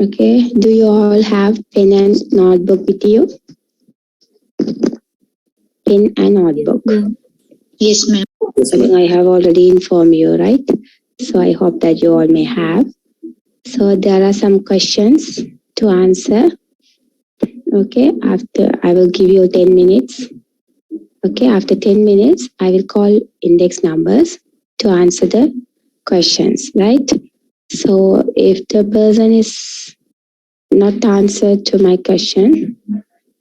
Okay, do you all have pen and notebook with you? Pen and notebook. Yes, ma'am. I think I have already informed you, right? So I hope that you all may have. So there are some questions to answer. Okay, after I will give you 10 minutes. Okay, after 10 minutes, I will call index numbers to answer the questions, right? So if the person is not answered to my question,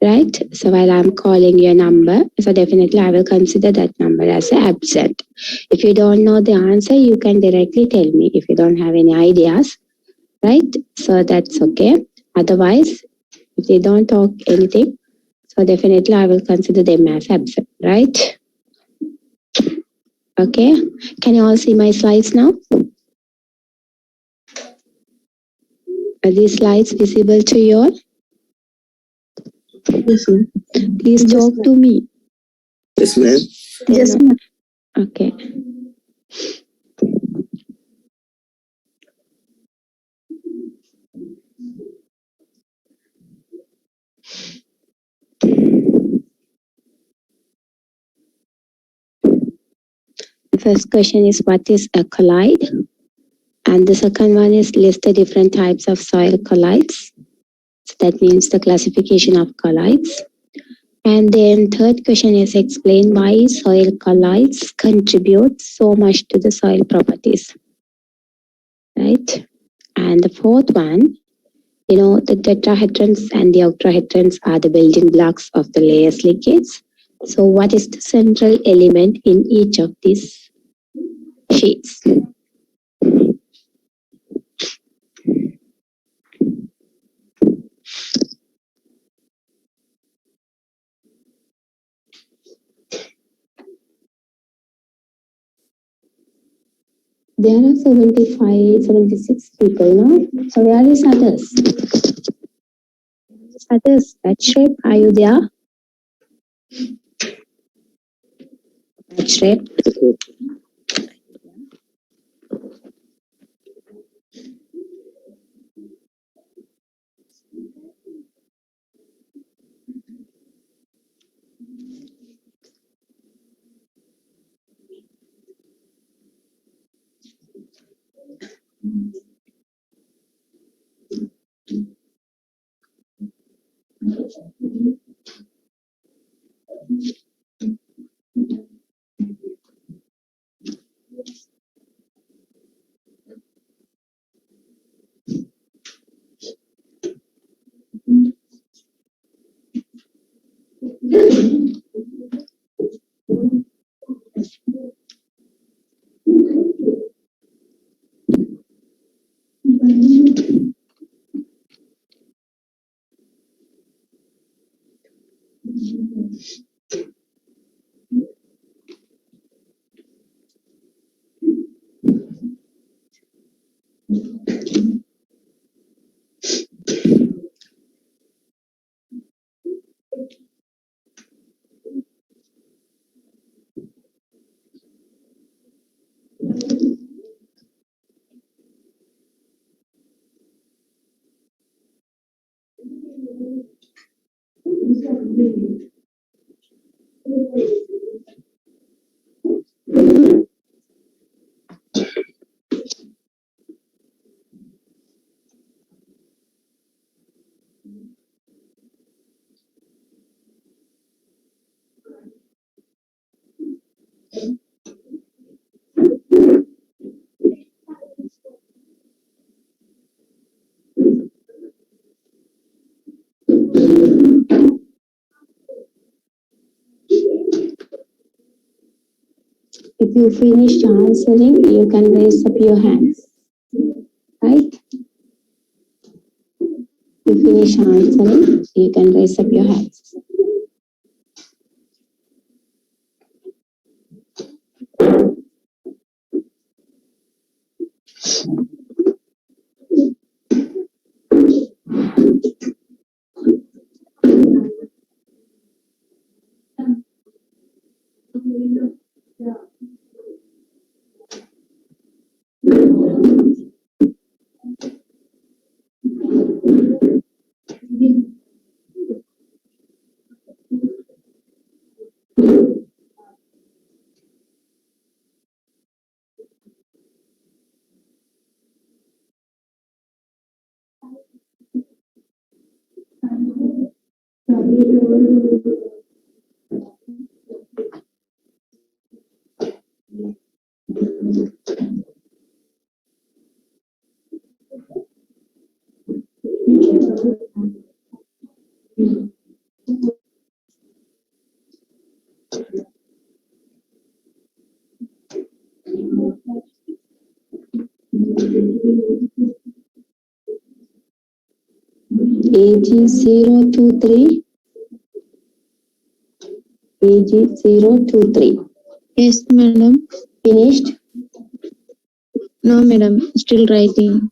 right? So while I'm calling your number, so definitely I will consider that number as absent. If you don't know the answer, you can directly tell me if you don't have any ideas, right? So that's okay. Otherwise, if they don't talk anything, so definitely I will consider them as absent, right? Okay. Can you all see my slides now? Are these slides visible to you all? Yes, ma'am. Please talk to me. Yes, ma'am. Yes, ma'am. Okay. The first question is, what is a colloid? And the second one is, list the different types of soil colloids. So that means the classification of colloids. And then third question is, explain why soil colloids contribute so much to the soil properties. Right? And the fourth one, the tetrahedrons and the octahedrons are the building blocks of the layers ligates. So what is the central element in each of these sheets? There are 75, 76 people now. So where is others? Others, that shape, are you there? That shape. If you finish answering, you can raise up your hands. Right? You finish answering, you can raise up your hands. AG023. AG023. Yes, madam. Finished? No, madam. Still writing.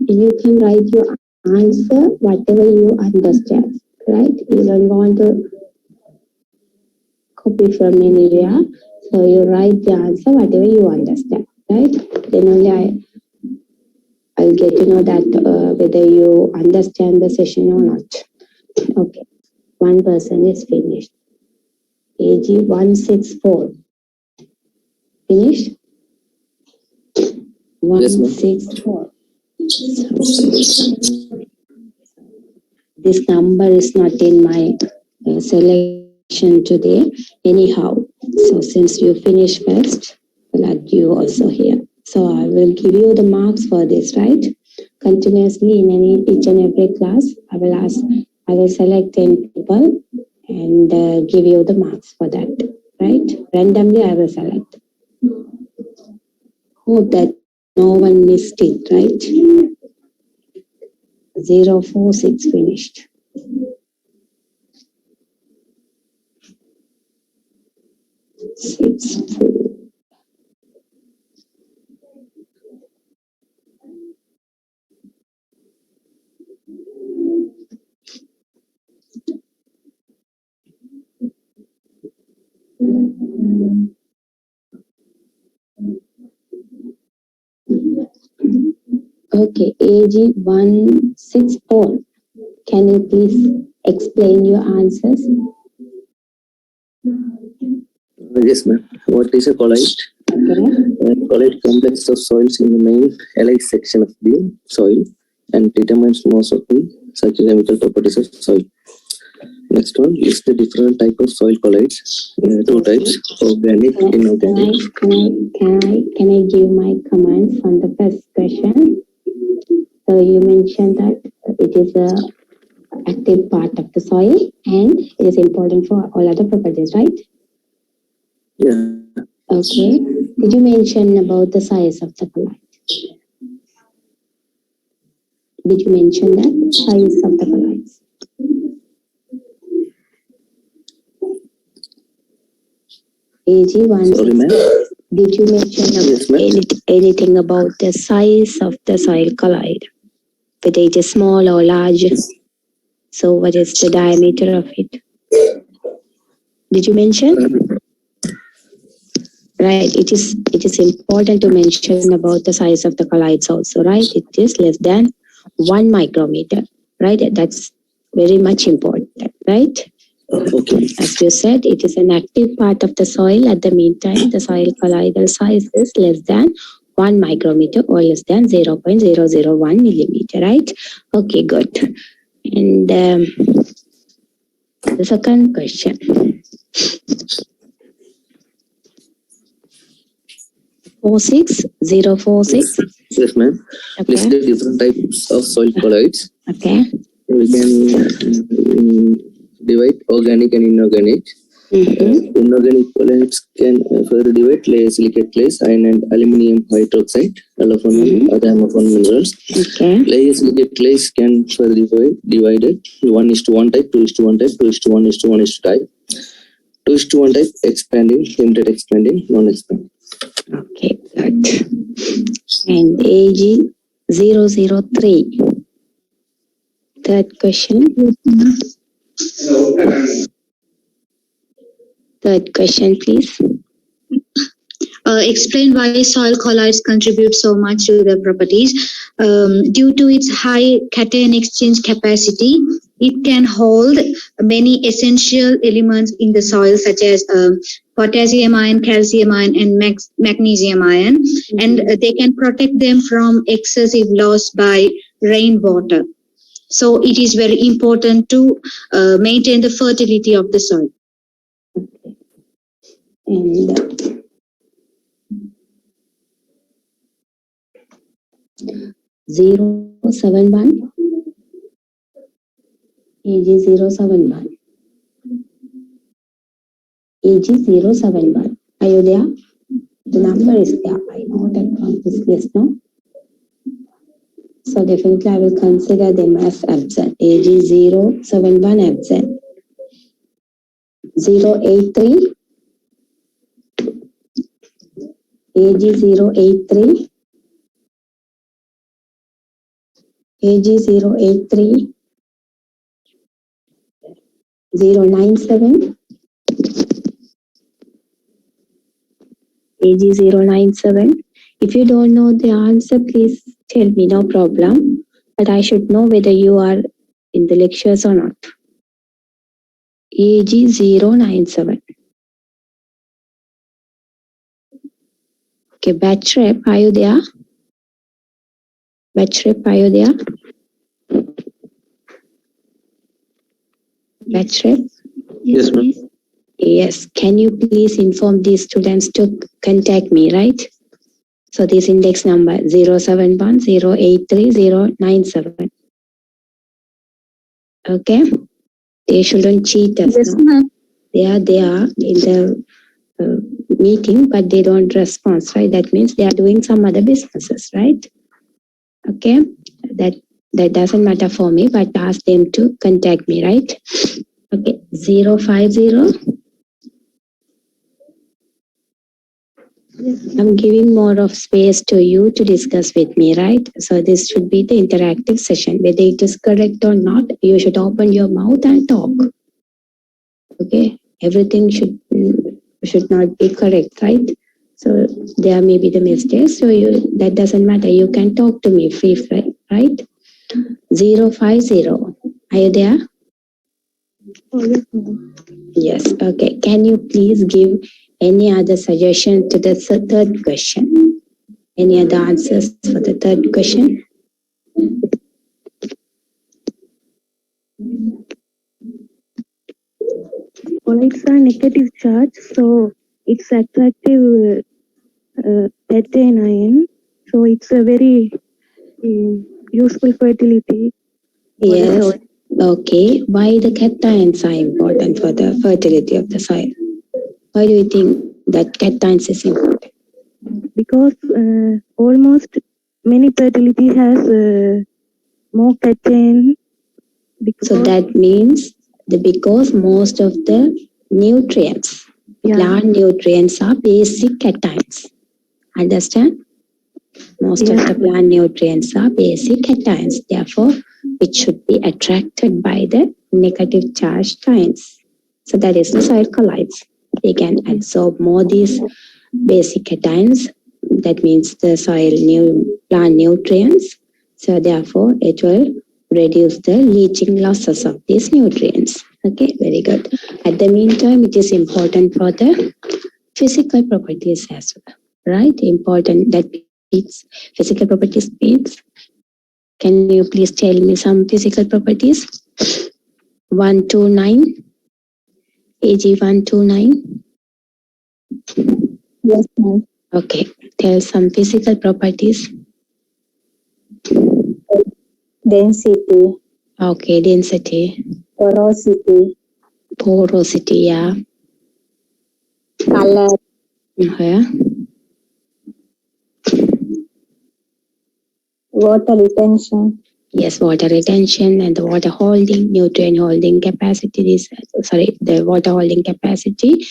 You can write your answer whatever you understand, right? You don't want to copy from anywhere, so you write the answer whatever you understand, right? Then only I'll get to know that whether you understand the session or not. Okay, one person is finished. AG164. Finished? Yes, ma'am. 164. This number is not in my selection today. Anyhow, so since you finish first, I'll add you also here. So I will give you the marks for this, right? Continuously in each and every class, I will select 10 people and give you the marks for that, right? Randomly, I will select. Hope that no one missed it, right? 046 finished. 64. Okay, AG164. Can you please explain your answers? Yes, ma'am. What is a colloid? Okay. A colloid complex of soils in the main allied section of the soil and determines most of the physicochemical properties of soil. Next one is the different type of soil colloids. Two types: organic, inorganic. Can I give my comments on the first question? So you mentioned that it is a active part of the soil and it is important for all other properties, right? Yeah. Okay. Did you mention about the size of the colloid? Did you mention that size of the colloids? AG1. Sorry, ma'am. Did you mention Yes, ma'am. anything about the size of the soil colloid? Whether it is small or large? So what is the diameter of it? Did you mention? Right, it is important to mention about the size of the colloids also, right? It is less than 1 micrometer, right? That's very much important, right? Okay. As you said, it is an active part of the soil. At the meantime, the soil colloidal size is less than 1 micrometer or less than 0.001 millimeter, right? Okay, good. And the second question. 046. Yes, ma'am. List Okay. the different types of soil colloids. Okay. We can divide organic and inorganic. Inorganic colloids can further divide clay, silicate clays, iron and aluminium hydroxide, aluminum, other amorphous minerals. Okay. Clay, silicate clays can further divided 1:1 type, 2:1 type, 2:1:1 type. 2:1 type expanding, limited expanding, non-expanding. Okay, good. And AG003. Third question. Third question, please. Explain why soil colloids contribute so much to the properties. Due to its high cation exchange capacity, it can hold many essential elements in the soil, such as potassium ion, calcium ion, and magnesium ion, and they can protect them from excessive loss by rainwater. So it is very important to maintain the fertility of the soil. And 071. AG071. AG071. Are you there? The number is there. I know that from this list, no? So definitely I will consider them as absent. AG071 absent. 083. AG083. AG083. 097. AG097. If you don't know the answer, please tell me, no problem. But I should know whether you are in the lectures or not. AG097. Okay, batch rep, are you there? Batch rep, are you there? Batch rep? Yes, ma'am. Yes, can you please inform these students to contact me, right? So this index number 071083097. Okay? They shouldn't cheat us. Yes, No? ma'am. They are in the meeting, but they don't respond, right? That means they are doing some other businesses, right? Okay? That doesn't matter for me, but ask them to contact me, right? Okay, 050. I'm giving more of space to you to discuss with me, right? So this should be the interactive session. Whether it is correct or not, you should open your mouth and talk. Okay, everything should not be correct, right? So there may be the mistakes. So that doesn't matter. You can talk to me free, right? 050. Are you there? Oh, yes, ma'am. Yes. Okay. Can you please give any other suggestion to the third question? Any other answers for the third question? Colloids are negative charge, so it's attractive cation ion. So it's a very useful fertility. Yes. Okay. Why the cations are important for the fertility of the soil? Why do you think that cations is important? Because almost many fertility has more cation. So that means because most of the nutrients, plant nutrients are basic cations. Understand? Most of the plant nutrients are basic cations. Therefore, it should be attracted by the negative charged ions. So that is the soil colloids. They can absorb more these basic cations. That means the soil plant nutrients. So therefore, it will reduce the leaching losses of these nutrients. Okay, very good. At the meantime, it is important for the physical properties as well, right? Important that means physical properties means. Can you please tell me some physical properties? 129, AG 129. Yes, ma'am. Okay, tell some physical properties? Density, Okay, density, porosity, porosity, yeah. color, Yeah. water retention, Yes, water retention and the water holding, nutrient holding capacity, the water holding capacity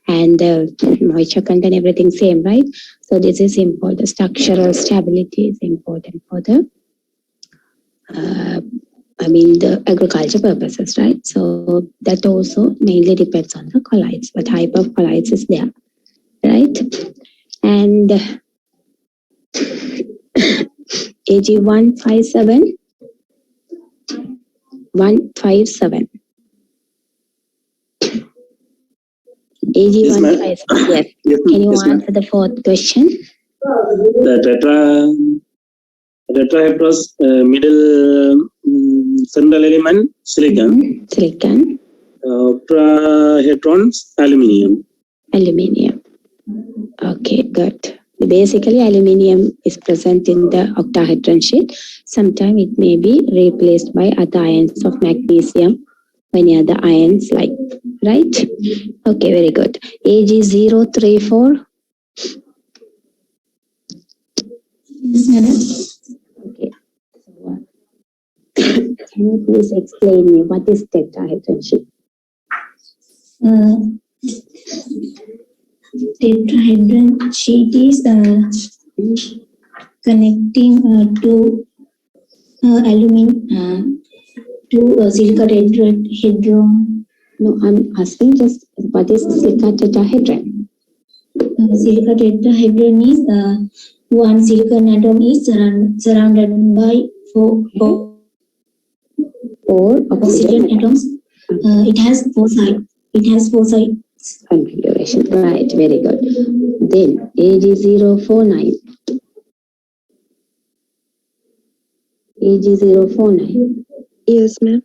and the moisture content, everything same, right? So this is important. Structural stability is important for the, the agriculture purposes, right? So that also mainly depends on the colloids. What type of colloids is there, right? And AG 157. 157. AG Yes, ma'am. 157. Yes. Yes, Can you yes, ma'am. answer the fourth question? The tetrahedrous middle central element silicon. Silicon, Octahedrons aluminium. aluminium. Okay, good. Basically, aluminium is present in the octahedron sheet. Sometimes it may be replaced by other ions of magnesium, any other ions like, right? Okay, very good. AG 034. Yes, madam. Okay. So, can you please explain me what is tetrahedron sheet? Tetrahedron sheet is connecting two aluminum to silica tetrahedron. No, I'm asking just what is silica tetrahedron? Silica tetrahedron is one silicon atom is surrounded by four Or oxygen atoms. It has four sides. It has four sides. configuration. Right, very good. Then AG049. AG049. Yes, ma'am.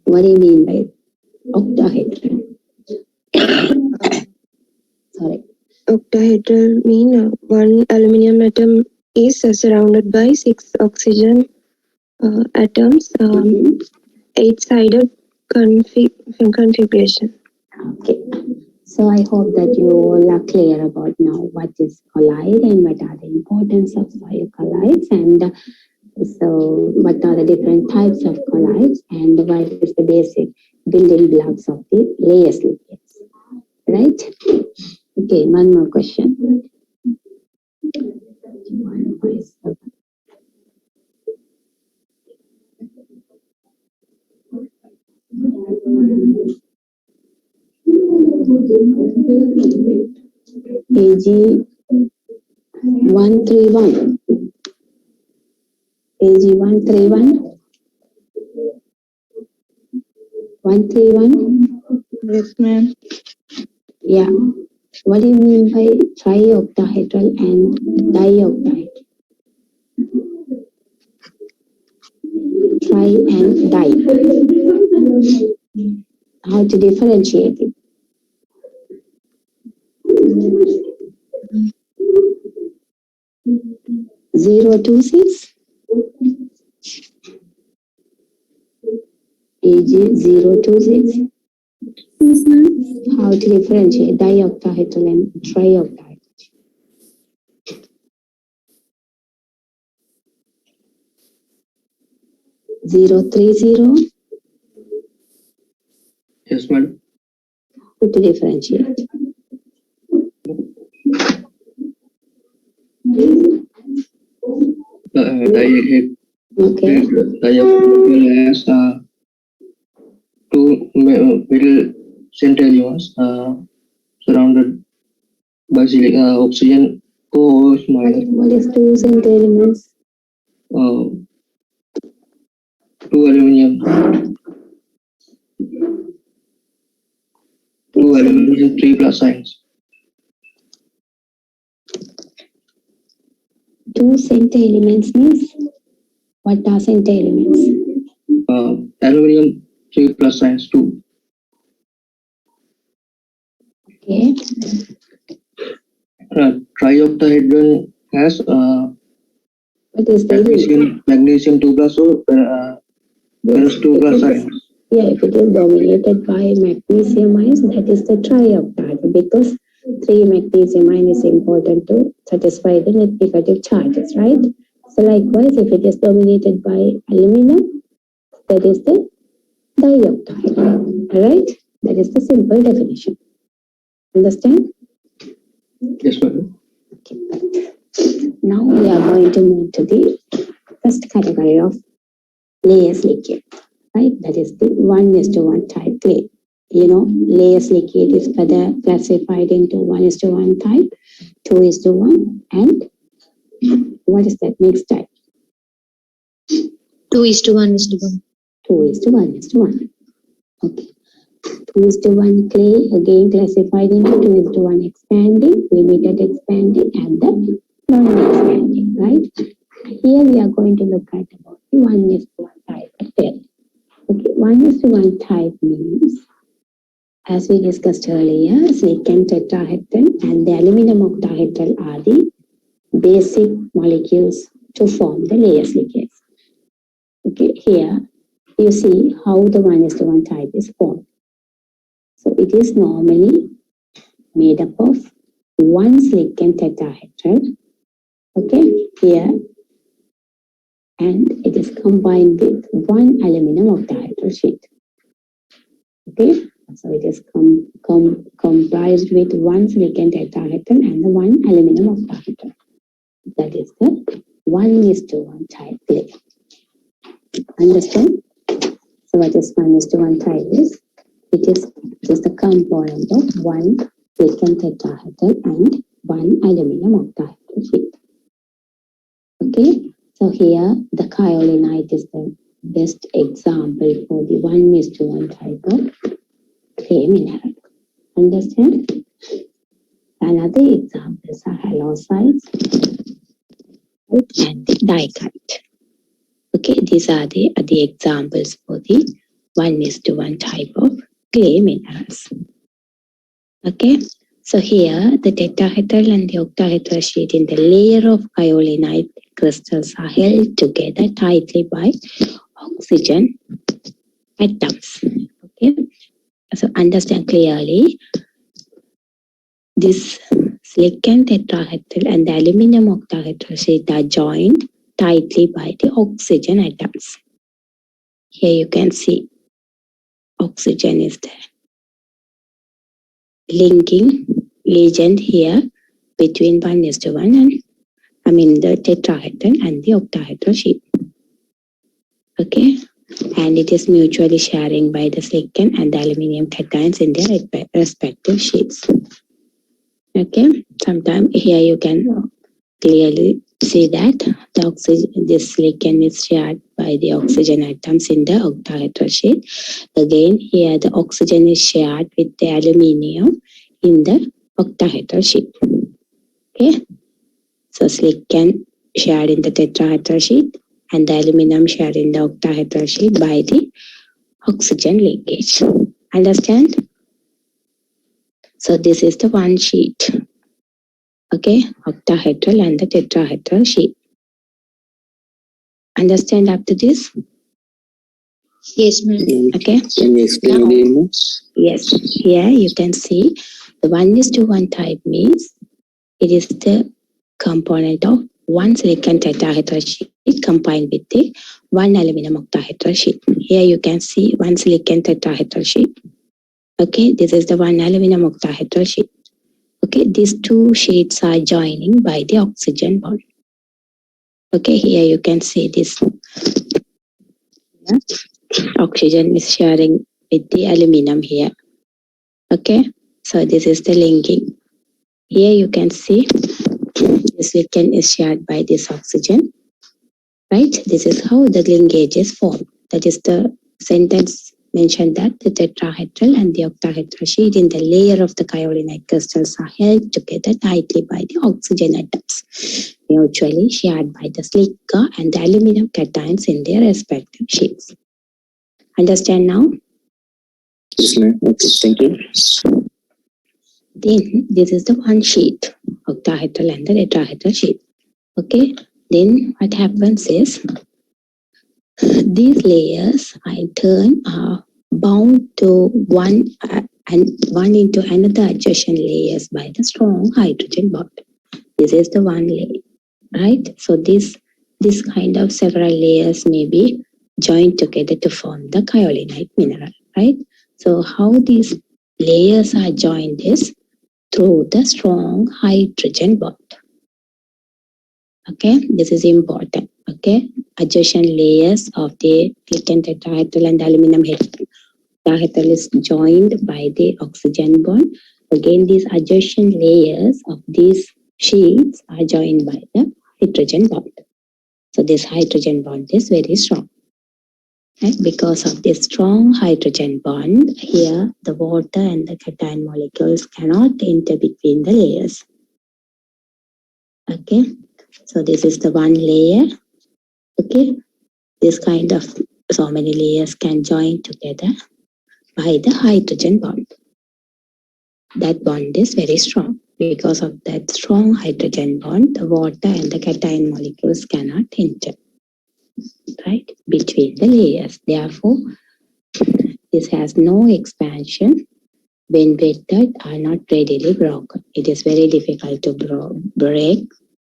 What do you mean by octahedron? Sorry. Octahedral mean one aluminium atom is surrounded by 6 oxygen atoms, 8-sided configuration. Okay. So I hope that you all are clear about now what is colloid and what are the importance of soil colloids, and so what are the different types of colloids and what is the basic building blocks of the layer slippage. Right? Okay, one more question. AG 131. AG 131. 131. Yes, ma'am. Yeah. What do you mean by trioctahedral and dioctahedral? Tri and di. How to differentiate it? Zero 26. AG 026. How to differentiate dioctahedral and trioctahedral? Zero 30. Yes, madam. How to differentiate? Okay. Okay. Has two middle center elements surrounded by oxygen co minus What is two center elements? two aluminium, three plus signs. Two center elements means what are center elements? Aluminium 3 plus signs 2. Okay. Trioctahedron has What is the magnesium 2 plus or ferrous 2 plus ions. Yeah, if it is dominated by magnesium ions, that is the trioctahedral, because 3 magnesium ion is important to satisfy the net negative charges, right? So likewise, if it is dominated by aluminum, that is the dioctahedral, right? That is the simple definition. Understand? Yes, madam. Okay. Now we are going to move to the first category of layers liquid, right? That is the 1:1 type clay. You know, layers liquid is further classified into 1:1 type, 2:1, and what is that next type? 2:1:1. 2:1:1. Okay. 2:1 clay again classified into 2:1 expanding, limited expanding, and the non-expanding, right? Here we are going to look at about the 1:1 type of clay. Okay, 1:1 type means, as we discussed earlier, silicon tetrahedral and the aluminum octahedral are the basic molecules to form the layer silicates. Okay, here you see how the 1:1 type is formed. So it is normally made up of one silicon tetrahedral, okay, here, and it is combined with one aluminum octahedral sheet. Okay, so it is comprised with one silicon tetrahedral and the one aluminum octahedral. That is the 1:1 type clay. Understand? So what is 1:1 type is? It is just a component of one silicon tetrahedral and one aluminum octahedral sheet. Okay, so here the kaolinite is the best example for the 1:1 type of clay mineral. Understand? Another examples are halosites and the dikite. Okay, these are the examples for the 1:1 type of clay minerals. Okay, so here the tetrahedral and the octahedral sheet in the layer of kaolinite crystals are held together tightly by oxygen atoms. Okay, so understand clearly, this silicon tetrahedral and the aluminum octahedral sheet are joined tightly by the oxygen atoms. Here you can see oxygen is the linking agent here between 1:1 and the tetrahedral and the octahedral sheet. Okay, and it is mutually sharing by the silicon and the aluminum cations in their respective sheets. Okay, sometime here you can clearly see that this silicon is shared by the oxygen atoms in the octahedral sheet. Again, here the oxygen is shared with the aluminum in the octahedral sheet. Okay, so silicon shared in the tetrahedral sheet and the aluminum shared in the octahedral sheet by the oxygen linkage. Understand? So this is the one sheet. Okay, octahedral and the tetrahedral sheet. Understand up to this? Yes, ma'am. Okay. Can you explain again? Yes, here you can see the 1:1 type means it is the component of one silicon tetrahedral sheet combined with the one aluminum octahedral sheet. Here you can see one silicon tetrahedral sheet. Okay, this is the one aluminum octahedral sheet. Okay, these two sheets are joining by the oxygen bond. Okay, here you can see this. Yeah. Oxygen is sharing with the aluminum here. Okay, so this is the linking. Here you can see the silicon is shared by this oxygen, right? This is how the linkage is formed. That is the sentence mentioned that the tetrahedral and the octahedral sheet in the layer of the kaolinite crystals are held together tightly by the oxygen atoms, mutually shared by the silica and the aluminum cations in their respective sheets. Understand now? Yes, ma'am. Okay, thank you. Then this is the one sheet, octahedral and the tetrahedral sheet. Okay, then what happens is these layers in turn are bound to one and one into another adjacent layers by the strong hydrogen bond. This is the one layer, right? So this kind of several layers may be joined together to form the kyolinite mineral, right? So how these layers are joined is through the strong hydrogen bond. Okay, this is important. Okay, adjacent layers of the silicon tetrahedral and aluminum tetrahedral is joined by the oxygen bond. Again, these adjacent layers of these sheets are joined by the hydrogen bond. So this hydrogen bond is very strong. Right? Because of this strong hydrogen bond, here the water and the cation molecules cannot enter between the layers. Okay, so this is the one layer. Okay, this kind of so many layers can join together by the hydrogen bond. That bond is very strong. Because of that strong hydrogen bond, the water and the cation molecules cannot enter, right, between the layers. Therefore, this has no expansion when wetted are not readily broken. It is very difficult to break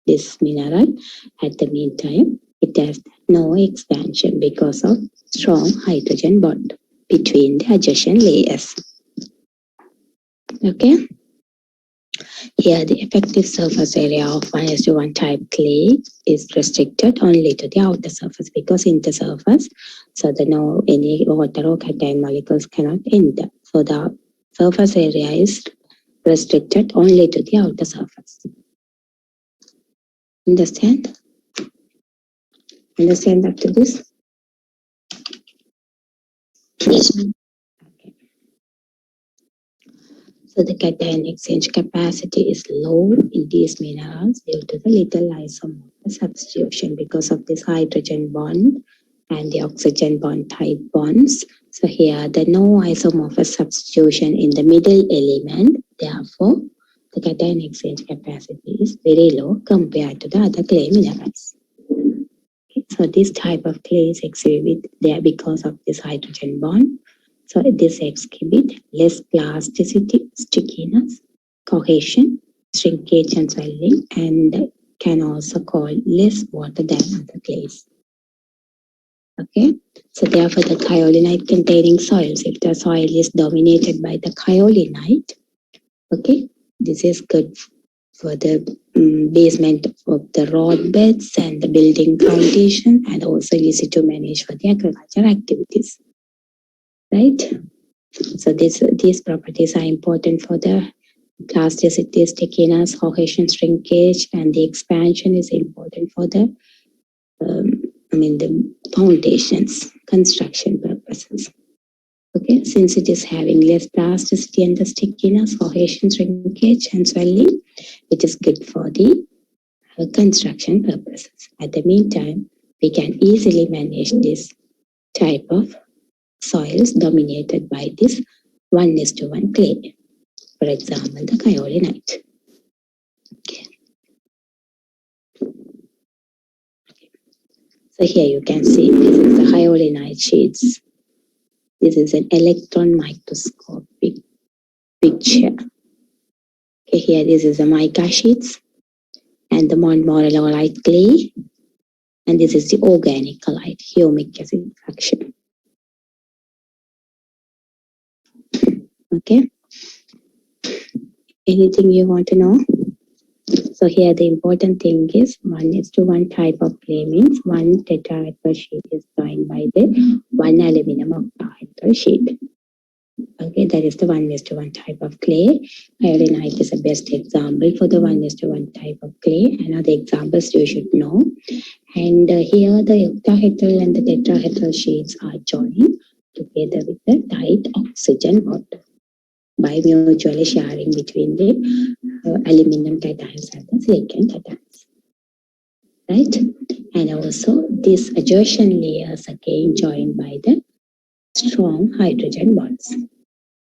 this mineral. At the meantime, it has no expansion because of strong hydrogen bond between the adjacent layers. Okay. Here, the effective surface area of 1:1 type clay is restricted only to the outer surface because in the surface, so no any water or cation molecules cannot enter. So the surface area is restricted only to the outer surface. Understand? Understand after this? Yes, ma'am. So the cation exchange capacity is low in these minerals due to the little isomorphic substitution because of this hydrogen bond and the oxygen bond type bonds. So here the no isomorphic substitution in the middle element. Therefore, the cation exchange capacity is very low compared to the other clay minerals. Okay, so this type of clay is exhibit there because of this hydrogen bond. So this exhibit less plasticity, stickiness, cohesion, shrinkage and swelling, and can also call less water than other clays. Okay, so therefore the kyolinite containing soils, if the soil is dominated by the kyolinite, okay, this is good for the basement of the road beds and the building foundation, and also easy to manage for the agriculture activities, right? So these properties are important for the plasticity, stickiness, cohesion, shrinkage, and the expansion is important for the the foundations, construction purposes. Okay, since it is having less plasticity and the stickiness, cohesion, shrinkage, and swelling, it is good for the construction purposes. At the meantime, we can easily manage this type of soils dominated by this 1:1 clay. For example, the kyolinite. Okay. So here you can see this is the kyolinite sheets. This is an electron microscopic picture. Okay, here this is the mica sheets and the montmorillonite clay, and this is the organic colloid, humic acid fraction. Okay. Anything you want to know? So here the important thing is 1:1 type of clay means one tetrahedral sheet is joined by the one aluminum octahedral sheet. Okay, that is the 1:1 type of clay. Kyolinite is the best example for the 1:1 type of clay. And other examples you should know. And here the octahedral and the tetrahedral sheets are joined together with the tight oxygen bond by mutually sharing between the aluminum cations and the silicon cations. Right? And also these adjacent layers again joined by the strong hydrogen bonds.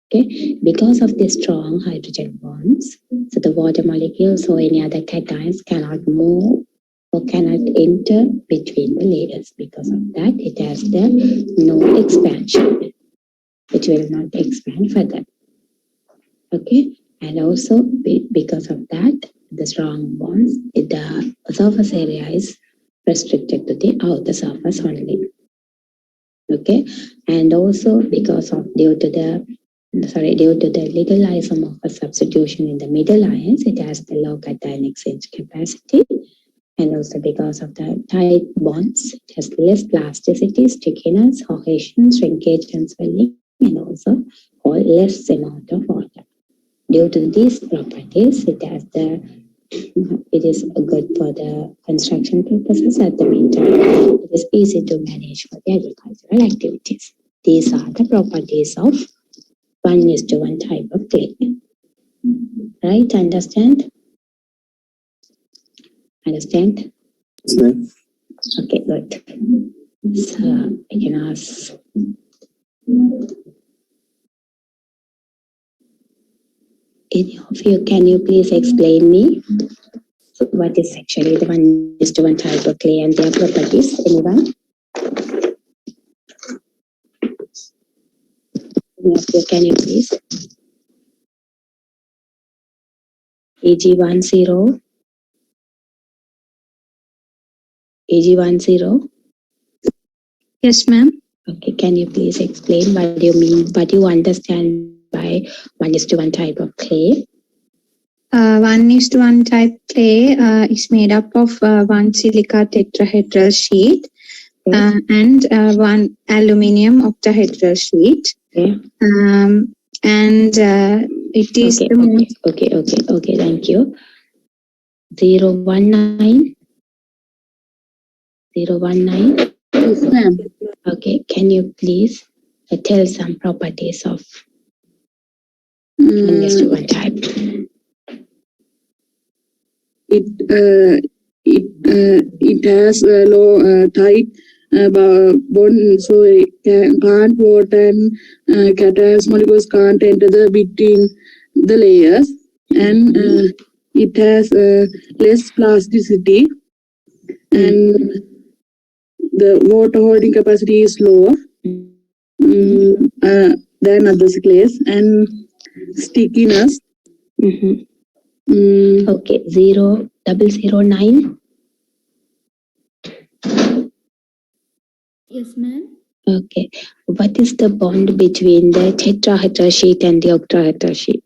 Okay, because of the strong hydrogen bonds, so the water molecules or any other cations cannot move or cannot enter between the layers. Because of that, it has the no expansion. It will not expand further. Okay, and also because of that, the strong bonds, the surface area is restricted to the outer surface only. Okay, and also because of due to the little isomorphous substitution in the middle ions, it has the low cation exchange capacity, and also because of the tight bonds, it has less plasticity, stickiness, cohesion, shrinkage, and swelling, and also less amount of water. Due to these properties, it is good for the construction purposes. At the meantime, it is easy to manage for the agricultural activities. These are the properties of 1:1 type of clay. Right? Understand? Understand? Yes, ma'am. Okay, good. So I can ask. Any of you, can you please explain me what is actually the 1:1 type of clay and their properties? Anyone? Any of you, can you please? AG10. AG10. Yes, ma'am. Okay, can you please explain what do you mean, what do you understand by 1:1 type of clay? 1:1 type clay is made up of one silica tetrahedral sheet and one aluminium octahedral sheet. Okay. And it is Okay, the most. Okay, thank you. 019. 019. Yes, ma'am. Okay, can you please tell some properties of 1:1 type? It has a low tight bond, so it can't water and cations molecules can't enter between the layers, and it has less plasticity, and the water holding capacity is lower than other clays, and stickiness. Okay, 0009. Yes, ma'am. Okay, what is the bond between the tetrahedral sheet and the octahedral sheet?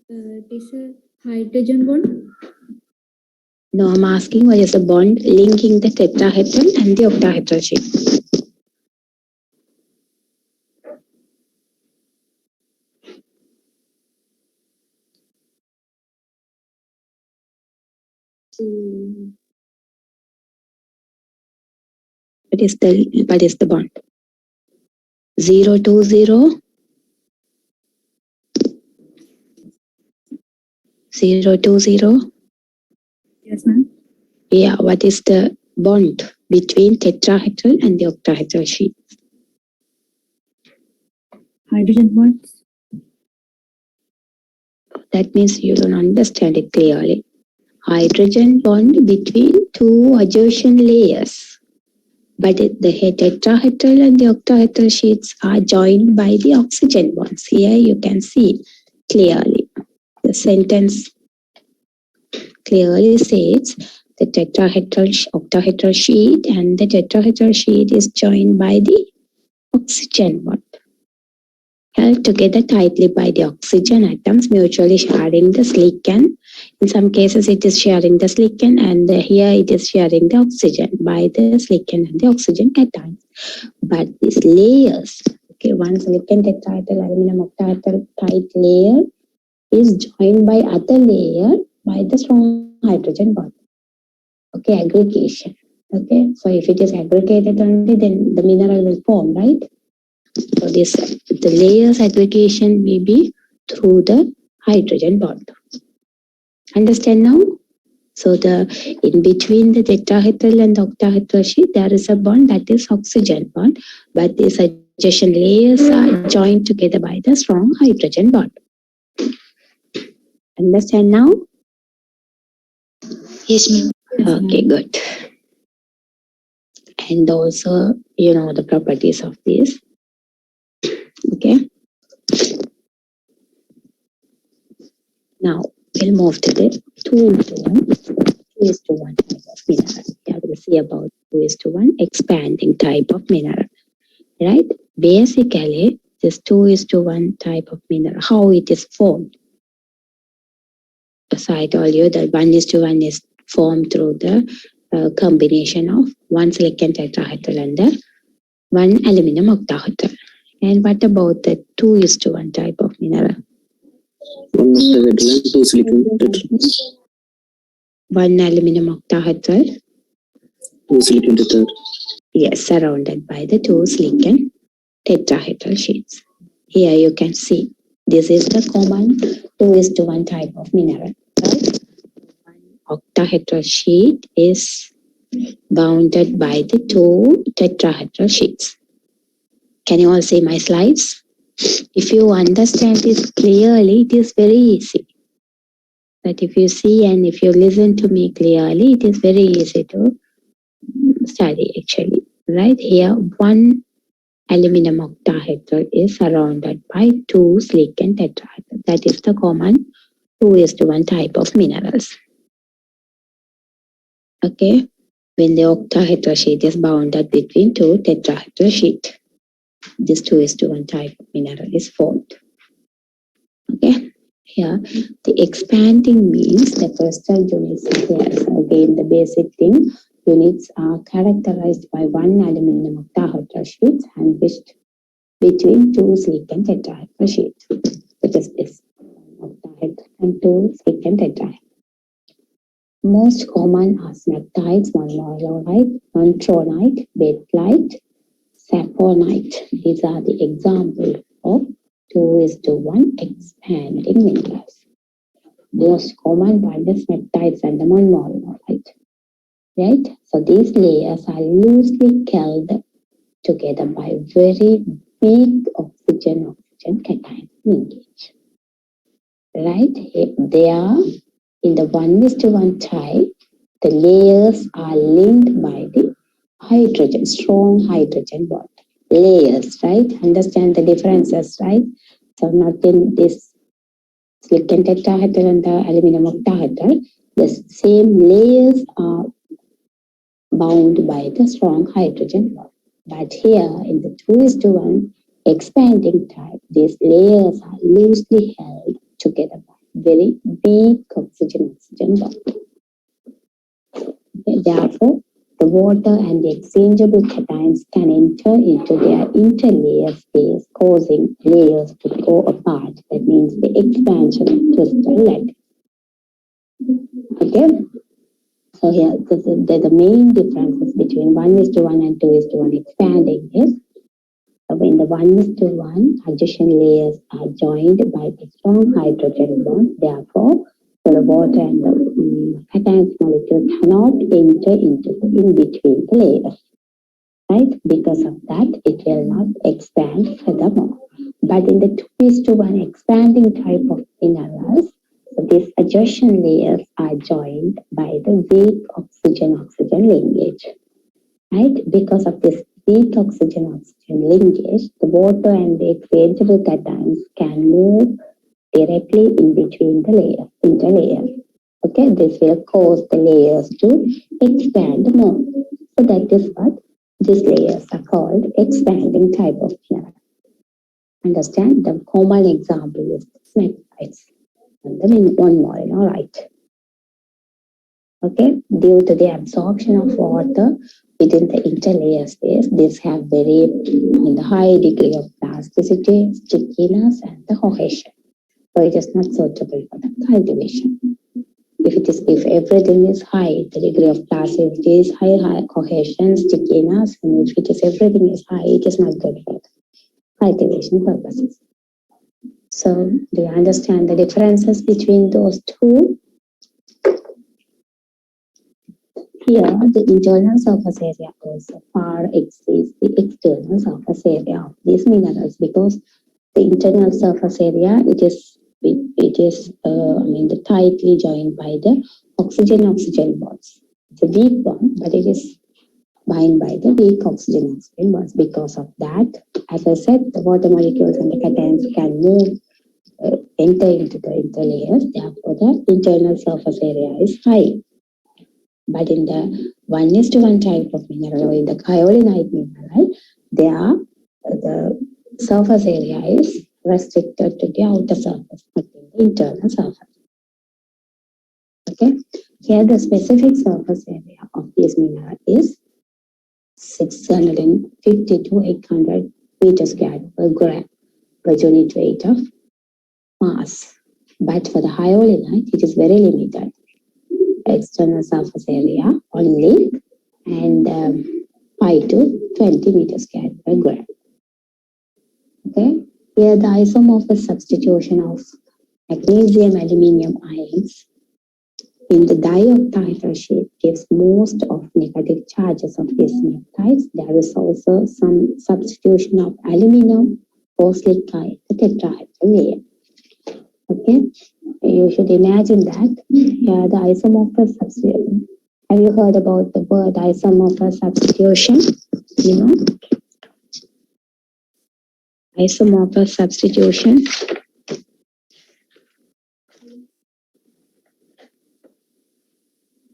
It is a hydrogen bond. No, I'm asking what is the bond linking the tetrahedral and the octahedral sheet? What is the bond? 020. 020. Yes, ma'am. Yeah, what is the bond between tetrahedral and the octahedral sheet? Hydrogen bonds. That means you don't understand it clearly. Hydrogen bond between two adjacent layers. But the tetrahedral and the octahedral sheets are joined by the oxygen bonds. Here you can see clearly. The sentence clearly says the tetrahedral octahedral sheet and the tetrahedral sheet is joined by the oxygen bond, held together tightly by the oxygen atoms mutually sharing the silicon. In some cases it is sharing the silicon, and here it is sharing the oxygen by the silicon and the oxygen atoms. But these layers, okay, one silicon tetrahedral aluminum octahedral tight layer is joined by other layer by the strong hydrogen bond. Okay, aggregation. Okay, so if it is aggregated only, then the mineral will form, right? So the layers aggregation may be through the hydrogen bond. Understand now? So in between the tetrahedral and the octahedral sheet, there is a bond that is oxygen bond, but these adjacent layers are joined together by the strong hydrogen bond. Understand now? Yes, ma'am. Okay, good. And also, you know the properties of this. Okay. Now we'll move to the 2:1 type of mineral. Yeah, we'll see about 2:1 expanding type of mineral. Right? Basically, this 2:1 type of mineral, how it is formed. So I told you that 1:1 is formed through the combination of one silicon tetrahedral and the one aluminum octahedral. And what about the 2:1 type of mineral? One octahedral and two silicon tetrahedral. One aluminum octahedral. Two silicon tetrahedral. Yes, surrounded by the two silicon tetrahedral sheets. Here you can see this is the common 2:1 type of mineral. Right? One octahedral sheet is bounded by the two tetrahedral sheets. Can you all see my slides? If you understand this clearly, it is very easy. But if you see and if you listen to me clearly, it is very easy to study actually. Right here, one aluminum octahedral is surrounded by two silicon tetrahedral. That is the common 2:1 type of minerals. Okay, when the octahedral sheet is bounded between two tetrahedral sheet, this 2:1 type of mineral is formed. Okay, here the expanding means the crystal units are here. So again, the basic thing, units are characterized by one aluminum octahedral sheet sandwiched between two silicon tetrahedral sheets, which is this octahedral and two silicon tetrahedral. Most common are smectites, monomorolite, nontronite, bethlite, saponite. These are the examples of 2:1 expanding minerals. Most common one is smectites and the monomorolite. Right? So these layers are loosely held together by very weak oxygen-oxygen cation linkage. Right? They are in the 1:1 type, the layers are linked by the hydrogen, strong hydrogen bond. Layers, right? Understand the differences, right? So not in this silicon tetrahedral and the aluminum octahedral, the same layers are bound by the strong hydrogen bond. But here in the 2:1 expanding type, these layers are loosely held together by very weak oxygen-oxygen bond. Therefore, the water and the exchangeable cations can enter into their interlayer space, causing layers to go apart. That means the expansion of crystal lattice. Okay? So here, the main differences between 1:1 and 2:1 expanding is when the 1:1 adjacent layers are joined by a strong hydrogen bond, therefore, the water and the cation molecule cannot enter into in between the layers. Right? Because of that, it will not expand furthermore. But in the 2:1 expanding type of minerals, so these adjacent layers are joined by the weak oxygen-oxygen linkage. Right? Because of this weak oxygen-oxygen linkage, the water and the exchangeable cations can move directly in between the layers, interlayers. Okay, this will cause the layers to expand more. So that is what these layers are called expanding type of mineral. Understand? The common example is smectites and the monomorolite. Okay, due to the absorption of water within the interlayer space, these have very high degree of plasticity, stickiness, and the cohesion. So it is not suitable for the cultivation. If everything is high, the degree of plasticity is high cohesion, stickiness, and if it is everything is high, it is not good for the cultivation purposes. So do you understand the differences between those two? Here, the internal surface area also far exceeds the external surface area of these minerals because the internal surface area it is tightly joined by the oxygen-oxygen bonds. It's a weak bond, but it is bound by the weak oxygen bonds. Because of that, as I said, the water molecules and the cations can move, enter into the interlayers. Therefore, the internal surface area is high. But in the 1:1 type of mineral, or in the kyolinite mineral, the surface area is restricted to the outer surface, not in the internal surface. Okay, here the specific surface area of this mineral is 650 to 800 meters square per gram per unit weight of mass. But for the hyolinite, it is very limited. External surface area only, and 5 to 20 meters square per gram. Okay, here the isomorphous substitution of magnesium aluminium ions in the dioctahedral sheet gives most of negative charges of these peptides. There is also some substitution of aluminum for silica in the tetrahedral layer. Okay, you should imagine that here the isomorphous substitution. Have you heard about the word isomorphous substitution? You know, isomorphous substitution.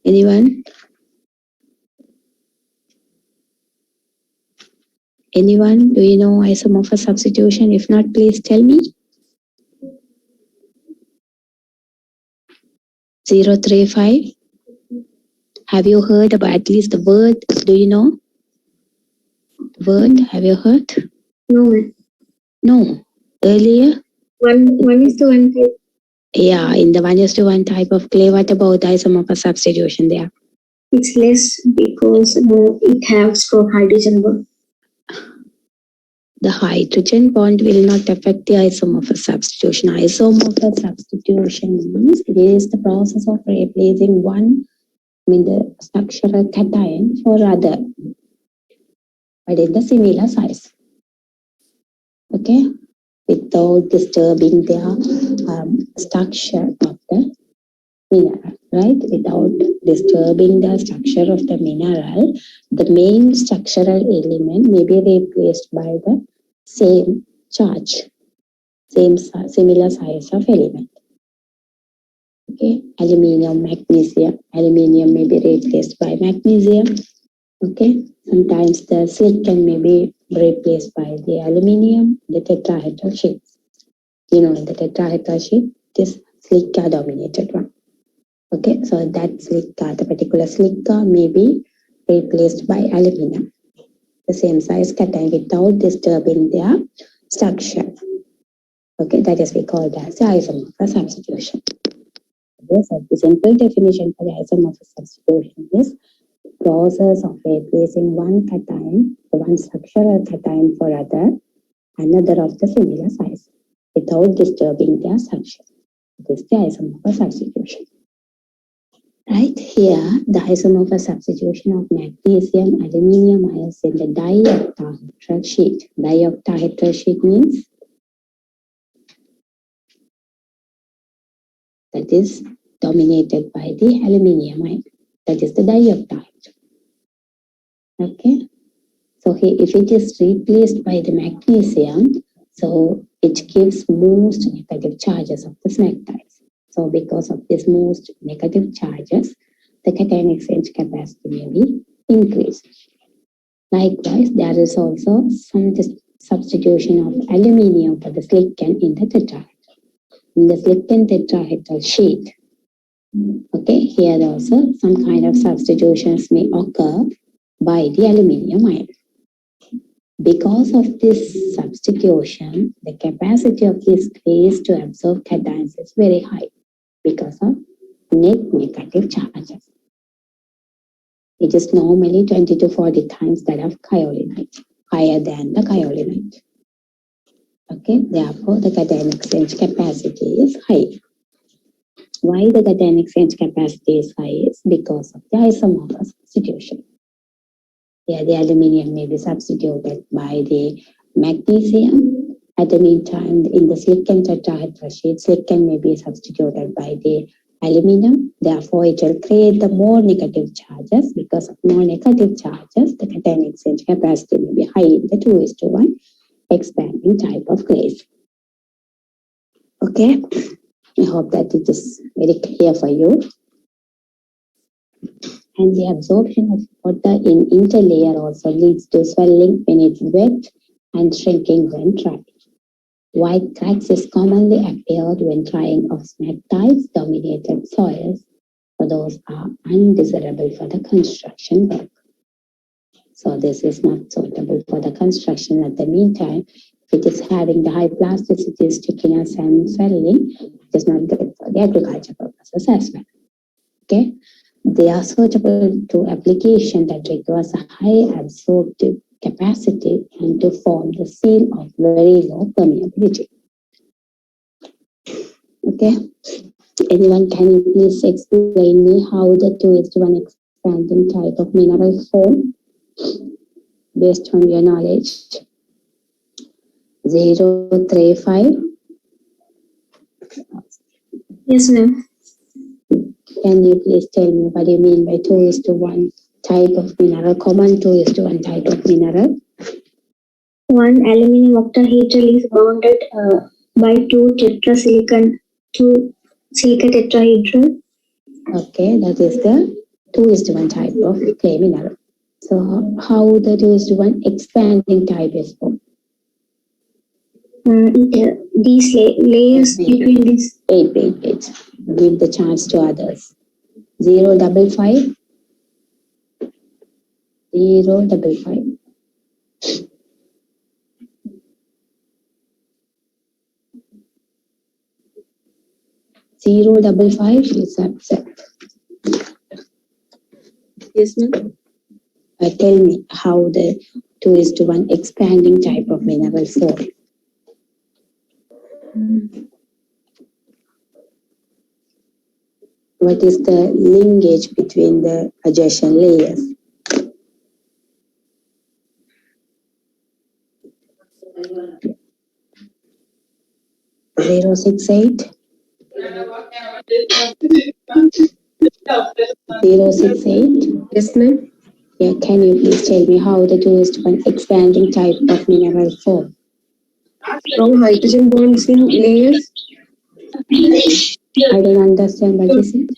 Anyone? Anyone? Do you know isomorphous substitution? If not, please tell me. 035. Have you heard about at least the word? Do you know? Word? Have you heard? No. No. Earlier? 1:1 type. Yeah, in the 1:1 type of clay, what about isomorphous substitution there? It's less because it has strong hydrogen bond. The hydrogen bond will not affect the isomorphous substitution. Isomorphous substitution means it is the process of replacing one, the structural cation for other, but in the similar size. Okay, without disturbing the structure of the mineral, right? Without disturbing the structure of the mineral, the main structural element may be replaced by the same charge, similar size of element. Okay, aluminium, magnesium. Aluminium may be replaced by magnesium. Okay, sometimes the silicon may be replaced by the aluminium, the tetrahedral sheet. You know, in the tetrahedral sheet, this silica dominated one. Okay, so that silica, the particular silica may be replaced by aluminum, the same size cation, without disturbing their structure. Okay, that is we call that the isomorphous substitution. Okay, so the simple definition for the isomorphous substitution is process of replacing one cation, one structural cation for another of the similar size, without disturbing their structure. This is the isomorphous substitution. Right here, the isomorphous substitution of magnesium, aluminium ions in the dioctahedral sheet. Dioctahedral sheet means that is dominated by the aluminium ion. That is the dioctahedral. Okay, so here, if it is replaced by the magnesium, so it gives most negative charges of the peptides. So because of this most negative charges, the cation exchange capacity may be increased. Likewise, there is also some substitution of aluminium for the silicon in the tetrahedral. In the silicon tetrahedral sheet, okay, here also some kind of substitutions may occur by the aluminium ion. Because of this substitution, the capacity of these clays to absorb cations is very high because of net negative charges. It is normally 20 to 40 times that of kyolinite, higher than the kyolinite. Okay, therefore the cation exchange capacity is high. Why the cation exchange capacity is high is because of the isomorphous substitution. Here the aluminium may be substituted by the magnesium. At the meantime, in the silicon tetrahedral sheet, silicon may be substituted by the aluminum. Therefore, it will create the more negative charges. Because of more negative charges, the cation exchange capacity may be high in the 2:1 expanding type of glaze. Okay, I hope that it is very clear for you. And the absorption of water in interlayer also leads to swelling when it's wet and shrinking when dry. White cracks is commonly appeared when drying of smectites dominated soils, so those are undesirable for the construction work. So this is not suitable for the construction at the meantime. If it is having the high plasticity, stickiness and swelling, it is not good for the agriculture purposes as well. Okay, they are suitable to application that requires a high absorptive capacity and to form the seal of very low permeability. Okay, anyone can you please explain me how the 2:1 expanding type of mineral form based on your knowledge? 035. Yes, ma'am. Can you please tell me what you mean by 2:1 type of mineral, common 2:1 type of mineral? One aluminum octahedral is bounded by two silica tetrahedral. Okay, that is the 2:1 type of clay mineral. So how the 2:1 expanding type is formed? These layers between these. Wait. Give the chance to others. 055. 055. Zero double five is upset. Yes, ma'am. Tell me how the 2:1 expanding type of mineral form. What is the linkage between the adjacent layers? Zero 068. 068. Yes, ma'am. Yeah, can you please tell me how the 2:1 expanding type of mineral form? Strong hydrogen bonds in layers. I don't understand what is it.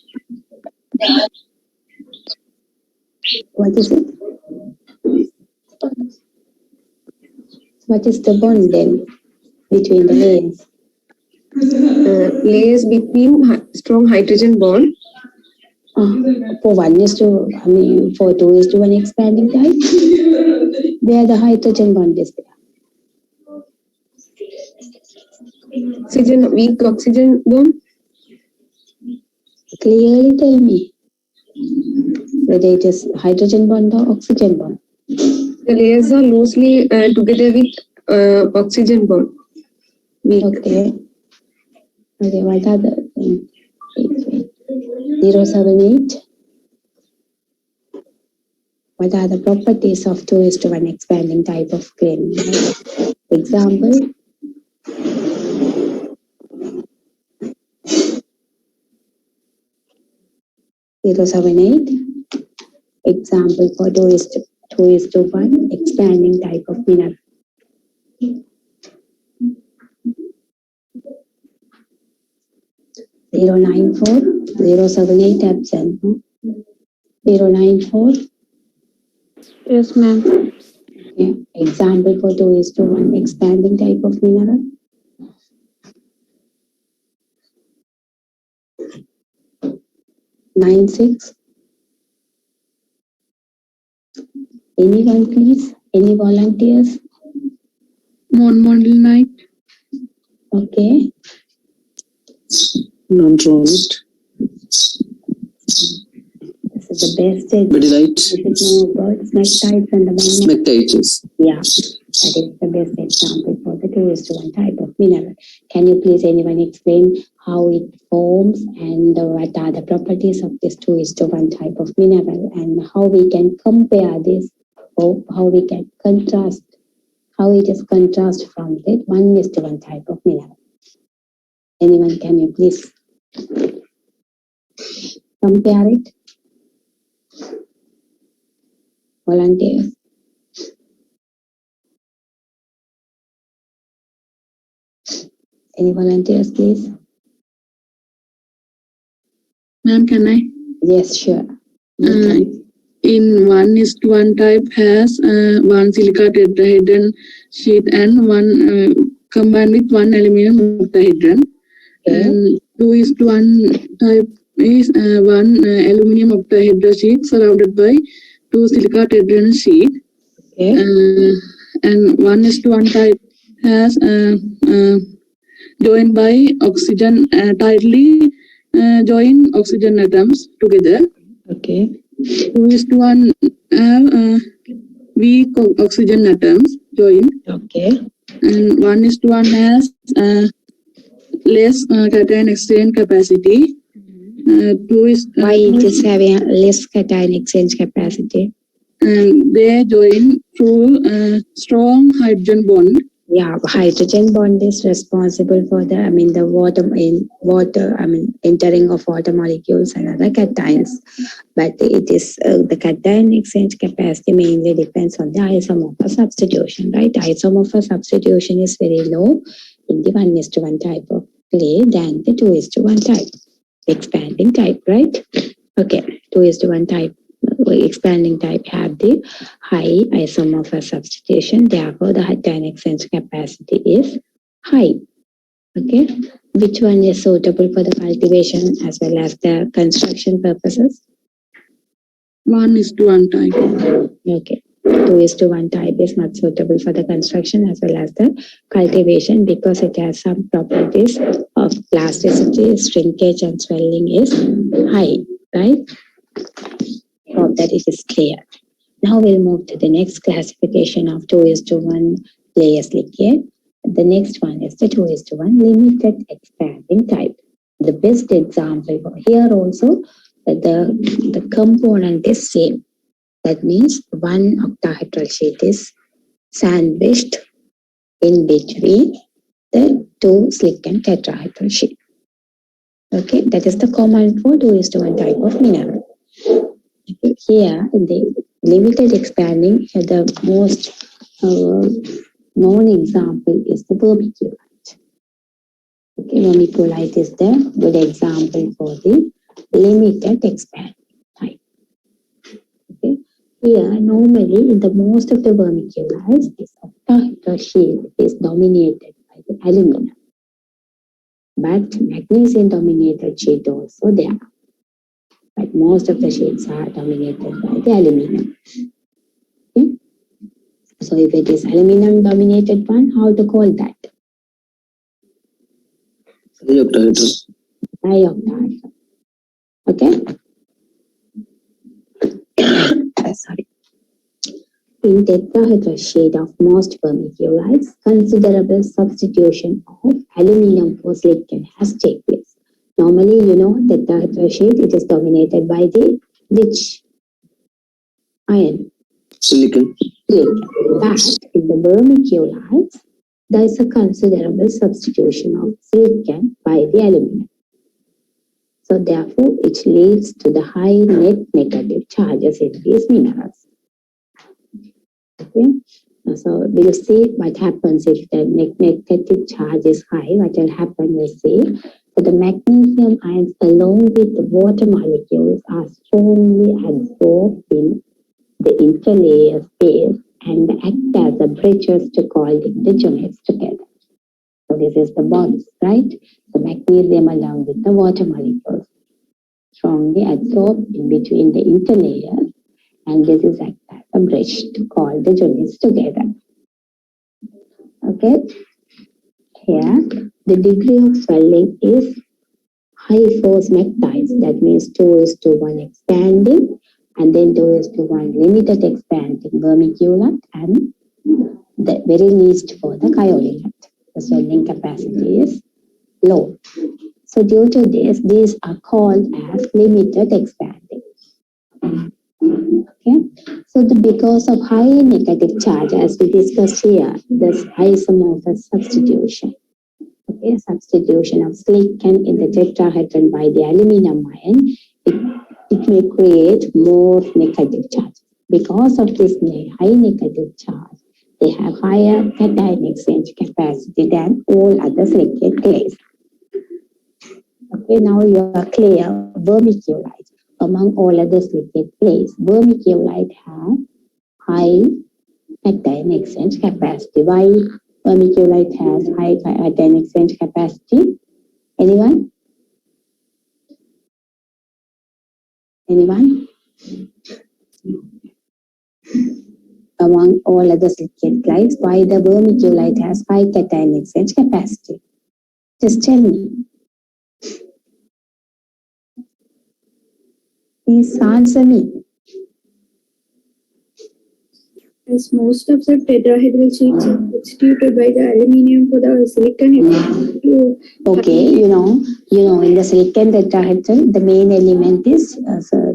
What is it? What is the bond then between the layers? Layers between strong hydrogen bond. For 2:1 expanding type, where the hydrogen bond is there. Weak oxygen bond. Clearly tell me whether it is hydrogen bond or oxygen bond. The layers are loosely together with oxygen bond. Weak. Okay, what are the 078? What are the properties of 2:1 expanding type of grain? Example. Zero 078. Example for 2:1 expanding type of mineral. 094. 078 absent. 094. Yes, ma'am. Okay. Example for 2:1 expanding type of mineral. 96. Anyone please? Any volunteers? Non-monilite. Okay. Non-tronic. This is the best. Very right. You should know about smectites and the Smectites. Yeah, that is the best example for the 2:1 type of mineral. Can you please anyone explain how it forms and what are the properties of this 2:1 type of mineral and how we can compare this, or how we can contrast, how it is contrast from the 1:1 type of mineral? Anyone, can you please? Compare it. Volunteers. Any volunteers, please? Ma'am, can I? Yes, sure. In 1:1 type has one silica tetrahedron sheet and one combined with one aluminum octahedron. Okay. And 2:1 type is one aluminum octahedron sheet surrounded by two silica tetrahedron sheet. Okay. And 1:1 type has joined by oxygen tightly join oxygen atoms together. Okay. 2:1 have weak oxygen atoms joined, Okay. and 1:1 has less cation exchange capacity. Why it is having less cation exchange capacity? And they join through strong hydrogen bond. Yeah, hydrogen bond is responsible for the, entering of water molecules and other cations. But it is the cation exchange capacity mainly depends on the isomorph substitution, right? Isomorph substitution is very low in the 1:1 type of clay than the 2:1 type, expanding type, right? Okay, 2:1 type. Expanding type have the high isomorph substitution, therefore the cation exchange capacity is high. Okay, which one is suitable for the cultivation as well as the construction purposes? 1:1 type. Okay, 2:1 type is not suitable for the construction as well as the cultivation because it has some properties of plasticity, shrinkage and swelling is high, right? Hope that it is clear. Now we'll move to the next classification of 2:1 layers liquid. The next one is the 2:1 limited expanding type. The best example here also the component is same. That means one octahedral sheet is sandwiched in between the two silicon tetrahedral sheet. Okay, that is the common for 2:1 type of mineral. Here in the limited expanding, the most known example is the vermiculite. Okay, vermiculite is the good example for the limited expanding type. Okay, here normally in the most of the vermiculites, this octahedral sheet is dominated by the aluminum, but magnesium dominated sheet also there. But most of the sheets are dominated by the aluminum. Okay? So if it is aluminum dominated one, how to call that? Dioctahedral. Okay? Sorry. In tetrahedral sheet of most vermiculites, considerable substitution of aluminum for silicon has taken place. Normally, tetrahedral sheet, it is dominated by the which ion? Silicon. But in the vermiculites, there is a considerable substitution of silicon by the aluminum. So therefore, it leads to the high net negative charges in these minerals. Okay, so we'll see what happens if the net negative charge is high. What will happen is that the magnesium ions along with the water molecules are strongly absorbed in the interlayer space and act as the bridges to holding the joints together. So this is the bonds, right? The magnesium along with the water molecules strongly absorbed in between the interlayers, and this is act as a bridge to hold the joints together. Okay. Here, the degree of swelling is high force McTides. That means 2:1 expanding, and then 2:1 limited expanding vermiculite, and the very least for the kyolinite. The swelling capacity is low. So due to this, these are called as limited expanding. Okay. So because of high negative charge, as we discussed here, this isomorph substitution. Okay. Okay, substitution of silicon in the tetrahedron by the aluminum ion, it may create more negative charge. Because of this high negative charge, they have higher cation exchange capacity than all other silicate clays. Okay, now you are clear. Vermiculite, among all other silicate clays, vermiculite have high cation exchange capacity. Why vermiculite has high cation exchange capacity? Anyone? Anyone? Among all other silicate clays, why the vermiculite has high cation exchange capacity? Just tell me. Please answer me. As most of the tetrahedral sheets are substituted by the aluminium for the silicon. Okay, you know, in the silicon tetrahedral, the main element is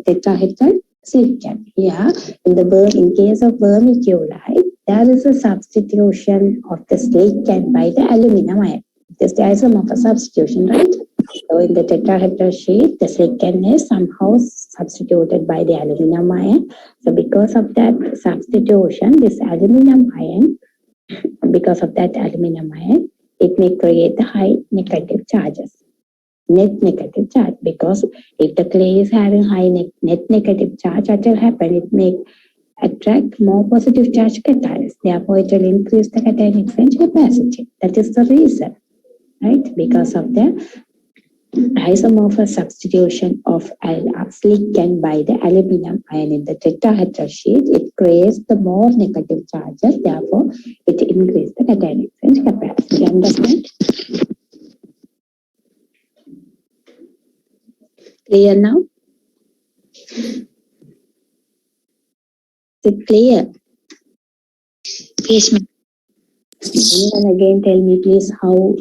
tetrahedral silicon. Yeah, in case of vermiculite, there is a substitution of the silicon by the aluminum ion. This is the isomorph substitution, right? So in the tetrahedral sheet, the silicon is somehow substituted by the aluminum ion. So because of that substitution, this aluminum ion, it may create the high negative charges, net negative charge. Because if the clay is having high net negative charge, what will happen? It may attract more positive charge cations. Therefore, it will increase the cation exchange capacity. That is the reason, right? Because of the isomorphous substitution of silicon by the aluminum ion in the tetrahedral sheet, it creates the more negative charges. Therefore, it increases the cation exchange capacity. Understand? Clear now? Is it clear? Yes, ma'am. And again, tell me please how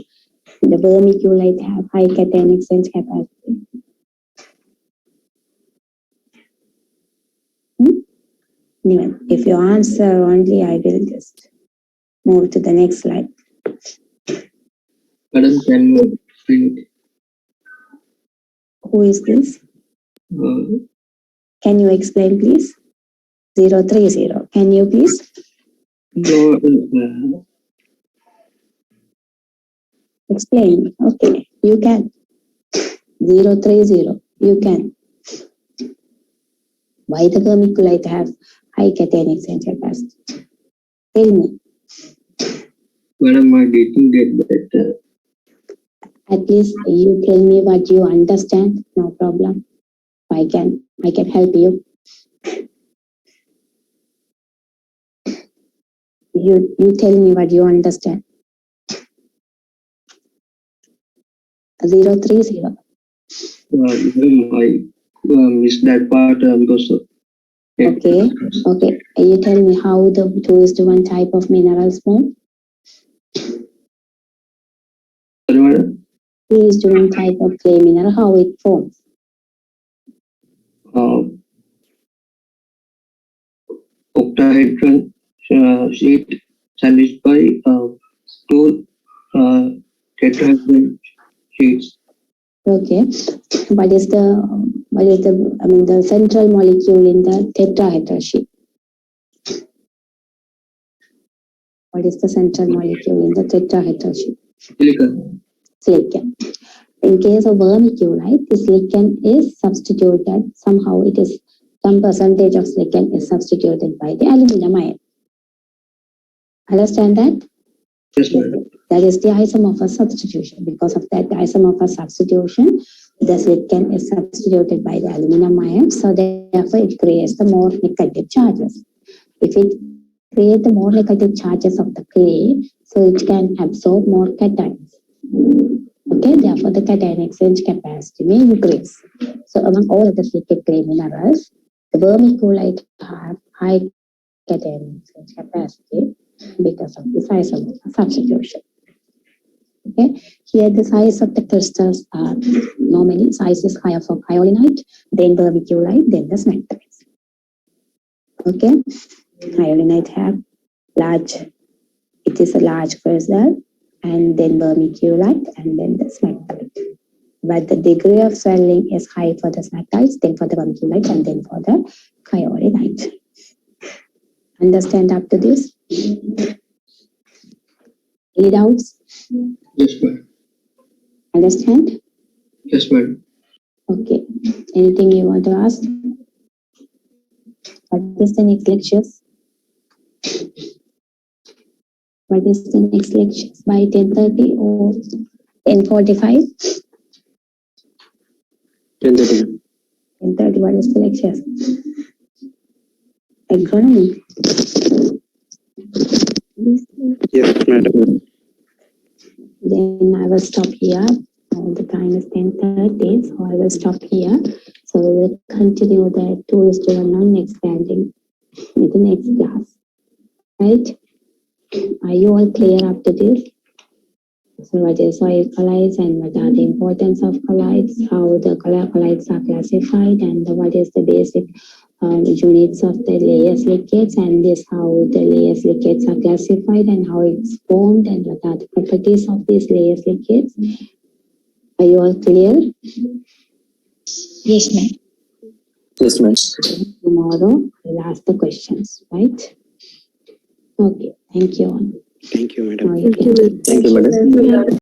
the vermiculite have high cation exchange capacity. If you answer only, I will just move to the next slide. Madam, can you explain it? Who is this? Can you explain, please? 030. Can you please? No, Explain. Okay, you can. 030. You can. Why the vermiculite have high cation exchange capacity? Tell me. Madam, I didn't get that. At least you tell me what you understand. No problem. I can help you. You tell me what you understand. 030. I missed that part because of Okay. You tell me how the 2:1 type of minerals form. 2:1 type of clay mineral, how it forms. Octahedral sheet sandwiched by two tetrahedral sheets. Okay. What is the central molecule in the tetrahedral sheet? What is the central molecule in the tetrahedral sheet? Silicon. In case of vermiculite, the silicon is substituted. Somehow it is some percentage of silicon is substituted by the aluminum ion. Understand that? Yes, madam. That is the isomorphous substitution. Because of that isomorphous substitution, the silicon is substituted by the aluminum ion. So therefore, it creates the more negative charges. If it creates the more negative charges of the clay, so it can absorb more cations. Okay, therefore the cation exchange capacity may increase. So among all other silicate clay minerals, the vermiculite have high cation exchange capacity because of the size of the substitution. Okay, here the size of the crystals are normally size is higher for hyaluronite, then vermiculite, then the smectites. Okay, hyaluronite have large, it is a large crystal, and then vermiculite, and then the smectite. But the degree of swelling is high for the smectites, then for the vermiculite, and then for the kyorinite. Understand up to this? Any doubts? Yes, ma'am. Understand? Yes, ma'am. Okay. Anything you want to ask? What is the next lectures? What is the next lectures? By 10:30 or 10:45? 10:30. 10:30, what is the lectures? Agronomy. Yes, madam. Then I will stop here. The time is 10:30, so I will stop here. So we will continue the 2:1 on expanding in the next class. Right? Are you all clear up to this? So what is soil colloids and what are the importance of colloids, how the colloids are classified, and what is the basic units of the layer silicates, and this how the layer silicates are classified and how it's formed, and what are the properties of these layer silicates. Are you all clear? Yes, ma'am. Yes, ma'am. Tomorrow we'll ask the questions, right? Okay, thank you all. Thank you, madam. Now you can- Thank you, madam.